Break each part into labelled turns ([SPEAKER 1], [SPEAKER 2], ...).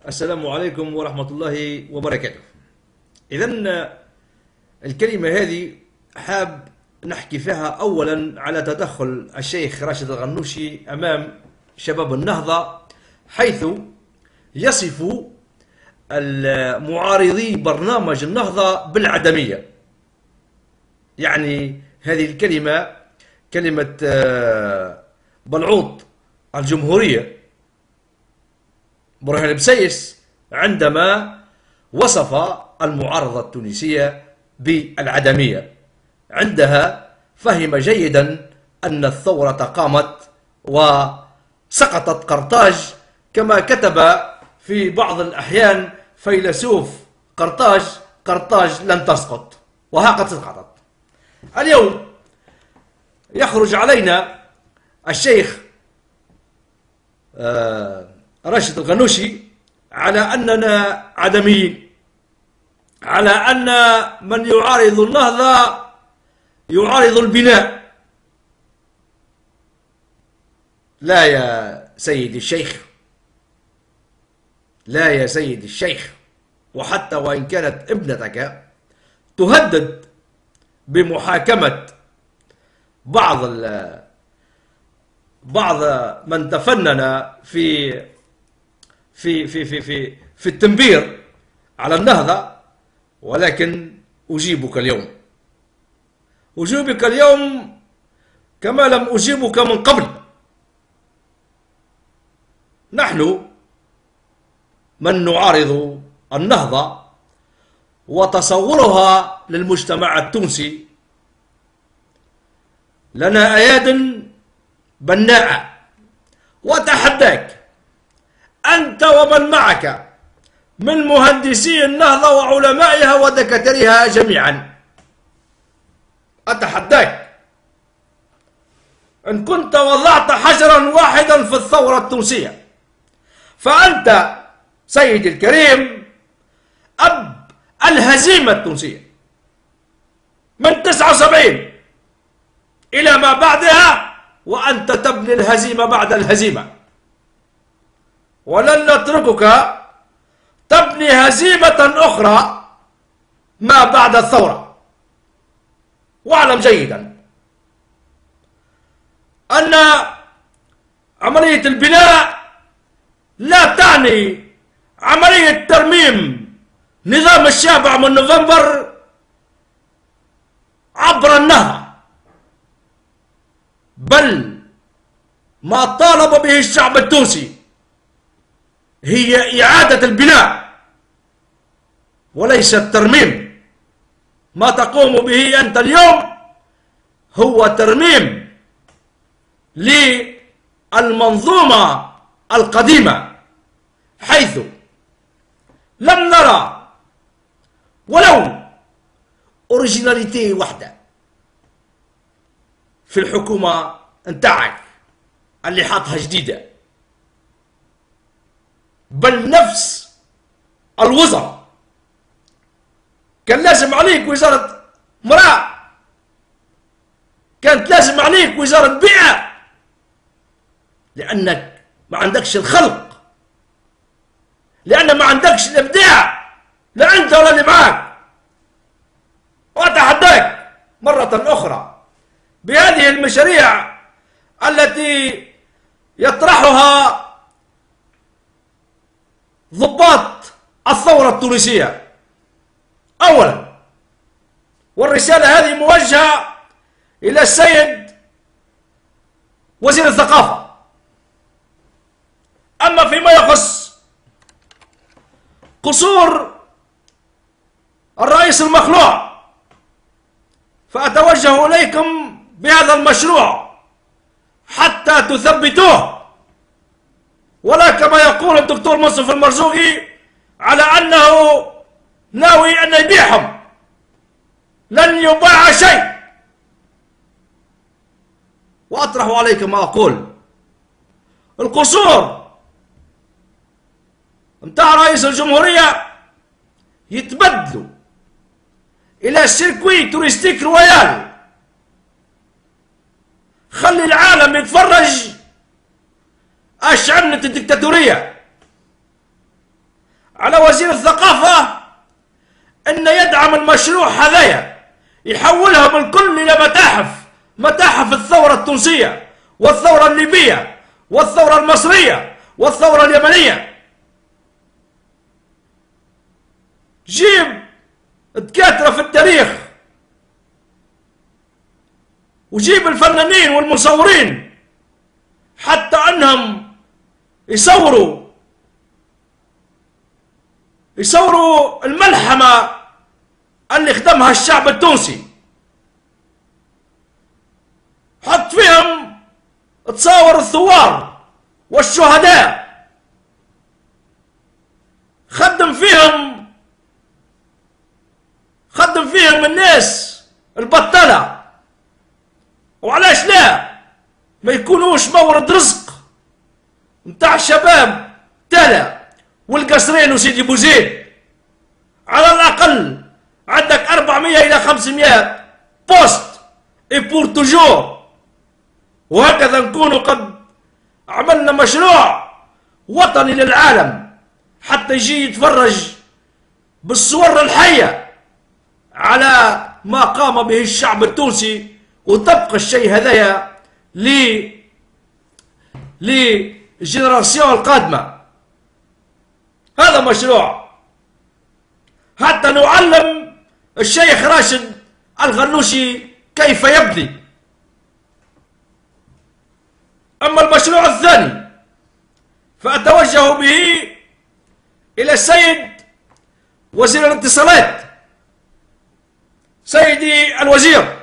[SPEAKER 1] السلام عليكم ورحمة الله وبركاته. إذن الكلمة هذه حاب نحكي فيها أولا على تدخل الشيخ راشد الغنوشي أمام شباب النهضة، حيث يصف المعارضي برنامج النهضة بالعدمية. يعني هذه الكلمة كلمة بلعوط الجمهورية برهان بسيس عندما وصف المعارضة التونسية بالعدمية، عندها فهم جيدا أن الثورة قامت وسقطت قرطاج، كما كتب في بعض الأحيان فيلسوف قرطاج لن تسقط، وها قد سقطت. اليوم يخرج علينا الشيخ راشد الغنوشي على أننا عدميين، على أن من يعارض النهضة يعارض البناء. لا يا سيدي الشيخ، لا يا سيدي الشيخ، وحتى وإن كانت ابنتك تهدد بمحاكمة بعض من تفنن في التنبير على النهضة، ولكن أجيبك اليوم كما لم أجيبك من قبل. نحن من نعارض النهضة وتصورها للمجتمع التونسي لنا أياد بناءة، وتحداك أنت ومن معك من مهندسي النهضة وعلمائها ودكاترها جميعا، أتحداك إن كنت وضعت حجرا واحدا في الثورة التونسية، فأنت سيدي الكريم أب الهزيمة التونسية من 79 إلى ما بعدها، وأنت تبني الهزيمة بعد الهزيمة، ولن نتركك تبني هزيمة أخرى ما بعد الثورة. واعلم جيدا أن عملية البناء لا تعني عملية ترميم نظام الشابع من نوفمبر عبر النهر، بل ما طالب به الشعب التونسي هي إعادة البناء وليس الترميم. ما تقوم به أنت اليوم هو ترميم للمنظومة القديمة، حيث لم نرى ولو أوريجيناليتي واحدة في الحكومة نتاعك اللي حاطها جديدة، بل نفس الوزراء كان لازم عليك وزارة مرأة، كانت لازم عليك وزارة بيئة، لأنك ما عندكش الخلق، لأن ما عندكش الإبداع، لا أنت ولا اللي معاك. وأتحداك مرة أخرى بهذه المشاريع التي يطرحها ضباط الثورة التونسية. أولا، والرسالة هذه موجهة إلى السيد وزير الثقافة، أما فيما يخص قصور الرئيس المخلوع فأتوجه إليكم بهذا المشروع حتى تثبتوه، ولا كما يقول الدكتور منصف المرزوقي على أنه ناوي أن يبيعهم. لن يباع شيء. وأطرح عليكم ما أقول، القصور متاع رئيس الجمهورية يتبدلوا إلى سيركوي توريستيك رويال، خلي العالم يتفرج اش عملت الدكتاتورية. على وزير الثقافة أن يدعم المشروع هذايا، يحولهم الكل إلى متاحف الثورة التونسية والثورة الليبية والثورة المصرية والثورة اليمنية. جيب دكاترة في التاريخ وجيب الفنانين والمصورين حتى أنهم يصوروا الملحمة اللي خدمها الشعب التونسي. حط فيهم تصاور الثوار والشهداء، خدم فيهم الناس البطلة. وعلاش لا ما يكونوش مورد رزق متاع الشباب تالا والقصرين وسيدي بوزيد؟ على الأقل عندك 400 إلى 500 بوست اي بور توجور. وهكذا نكونوا قد عملنا مشروع وطني للعالم حتى يجي يتفرج بالصور الحية على ما قام به الشعب التونسي، وتبقى الشيء هذايا للجنراسيون القادمة. هذا مشروع حتى نعلم الشيخ راشد الغنوشي كيف يبني. أما المشروع الثاني فأتوجه به إلى السيد وزير الاتصالات. سيدي الوزير،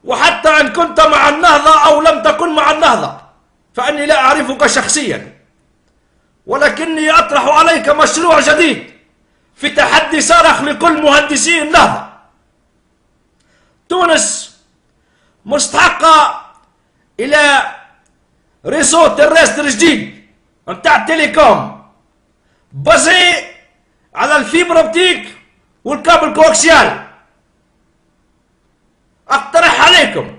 [SPEAKER 1] وحتى إن كنت مع النهضة أو لم تكن مع النهضة فأني لا أعرفك شخصيا، ولكني أطرح عليك مشروع جديد في تحدي صارخ لكل مهندسي النهضة. تونس مستحقة إلى ريسو ترستر جديد نتاع التليكوم بازي على الفيبر اوبتيك والكابل كوكسيال. اقترح عليكم،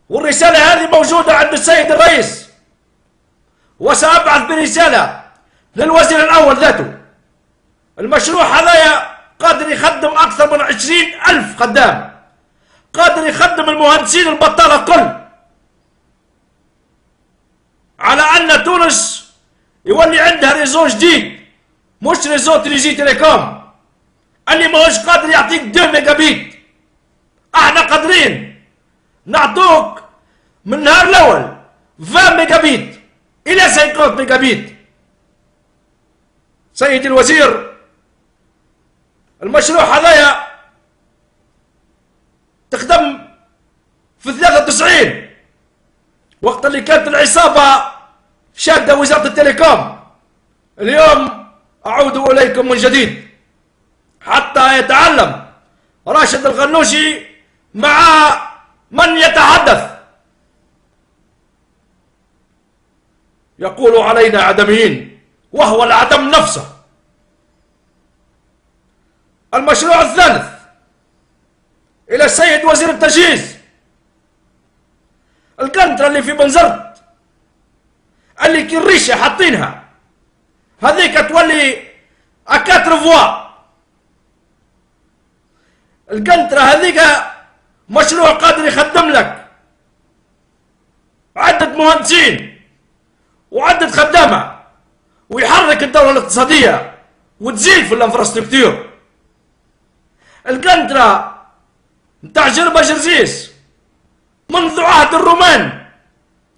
[SPEAKER 1] والرسالة هذه موجودة عند السيد الرئيس، وسأبعث برسالة للوزير الأول ذاته. المشروع هذايا قادر يخدم أكثر من 20,000 خدام، قادر يخدم المهندسين البطالة الكل، على أن تونس يولي عندها ريزو جديد، مش ريزو تريجي تيليكوم اللي ماهوش قادر يعطيك 2 ميجا بيت. احنا قادرين نعطوك من النهار الأول 20 ميجا بيت إلى 50 ميجا بيت. سيدي الوزير، المشروع هذايا تخدم في 93 وقت اللي كانت العصابة شادة وزارة التليكوم. اليوم أعود إليكم من جديد حتى يتعلم راشد الغنوشي مع من يتحدث. يقول علينا عدميين وهو العدم نفسه. المشروع الثالث إلى السيد وزير التجهيز. القنطرة اللي في بنزرت اللي كي الريشة حاطينها هذيك تولي أكاتر فوا. القنطرة هذيك مشروع قادر يخدم لك عدة مهندسين وعدة خدامة ويحرك الدولة الاقتصادية وتزيد في الانفراستركتور. القنطرة نتاع جربة جرزيس منذ عهد الرومان.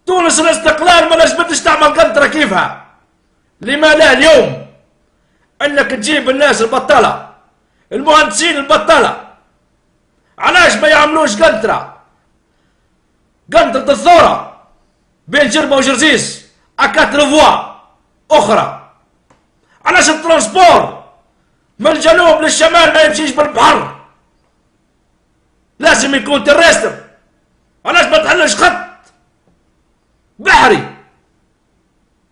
[SPEAKER 1] تونس الاستقلال ما نجمتش تعمل قنطرة كيفها. لما لا اليوم انك تجيب الناس البطالة المهندسين البطالة؟ علاش ما يعملوش قنطرة الثورة بين جربة وجرزيس أكاتر فوا أخرى؟ علاش الترانسبور من الجنوب للشمال ما يمشيش بالبحر؟ لازم يكون ترستر. علاش ما تحلش خط بحري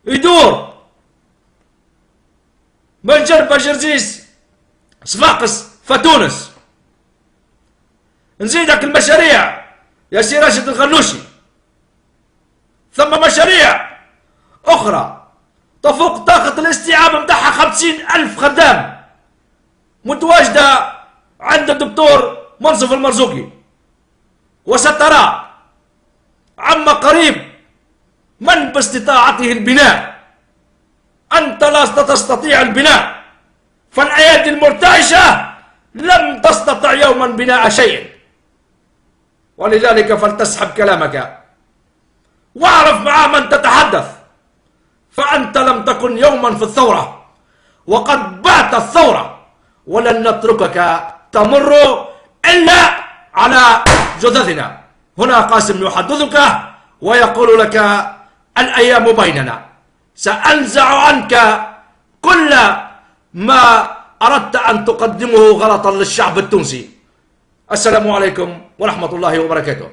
[SPEAKER 1] يدور من جربة جرزيس صفاقس فتونس؟ نزيدك المشاريع يا سي راشد الغنوشي. ثم مشاريع أخرى تفوق طاقة الاستيعاب متاعها 50,000 خدام متواجدة عند الدكتور منصف المرزوقي. وسترى عما قريب من باستطاعته البناء. أنت لا تستطيع البناء، فالأيادي المرتعشة لم تستطع يوما بناء شيء، ولذلك فلتسحب كلامك واعرف مع من تتحدث، فأنت لم تكن يوما في الثورة وقد بعت الثورة، ولن نتركك تمر إلا على جثثنا. هنا قاسم يحدثك ويقول لك الأيام بيننا، سأنزع عنك كل ما أردت أن تقدمه غلطا للشعب التونسي. السلام عليكم ورحمة الله وبركاته.